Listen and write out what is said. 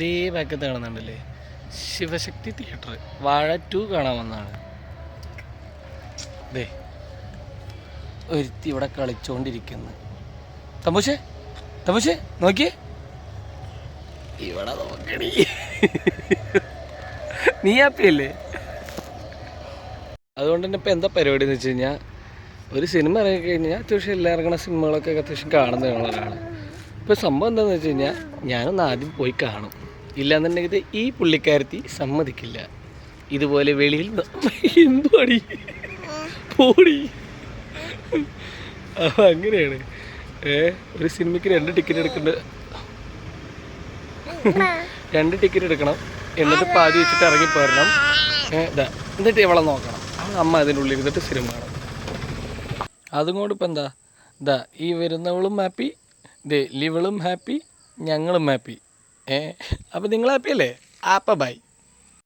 ദേ ബാക്കത്ത് കാണുന്നുണ്ടല്ലേ, Sivasakthi theatre വാഴ 2 കാണാൻ വന്നതാണ്. ദേ ഒരുത്തി ഇവിടെ കളിച്ചോണ്ടിരിക്കുന്നു. തമ്പൂശേ തമ്പൂശേ നോക്കിയേ, ഇവിടെ നോക്കണി. നീ ഹാപ്പിയല്ലേ? അതുകൊണ്ട് തന്നെ ഇപ്പം എന്താ പരിപാടി എന്ന് വെച്ച് കഴിഞ്ഞാൽ, ഒരു സിനിമ ഇറങ്ങി കഴിഞ്ഞാൽ അത്യാവശ്യം എല്ലാ ഇറങ്ങുന്ന സിനിമകളൊക്കെ അത്യാവശ്യം കാണുന്നതാണ്. ഇപ്പോൾ സംഭവം എന്താണെന്ന് വെച്ച് കഴിഞ്ഞാൽ, ഞാനൊന്ന് ആദ്യം പോയി കാണും. ഇല്ലാന്നുണ്ടെങ്കിൽ ഈ പുള്ളിക്കാരത്തി സമ്മതിക്കില്ല. ഇതുപോലെ വെളിയിൽ എന്തുവാടി പോടി, അങ്ങനെയാണ്. ഒരു സിനിമയ്ക്ക് 2 ടിക്കറ്റ് എടുക്കേണ്ട, 2 ടിക്കറ്റ് എടുക്കണം. എന്നിട്ട് പാതി വെച്ചിട്ട് ഇറങ്ങിപ്പോരണം. എന്നിട്ട് ഇവളെ നോക്കണം. അമ്മ അതിൻ്റെ ഉള്ളിൽ ഇരുന്നിട്ട് സിനിമ കാണണം. അതുകൊണ്ട് ഇപ്പം എന്താ ഈ വരുന്നവളും ഹാപ്പി, ഇവളും ഹാപ്പി, ഞങ്ങളും ഹാപ്പി. അപ്പോൾ നിങ്ങൾ ഹാപ്പി അല്ലേ? അപ്പം ബൈ.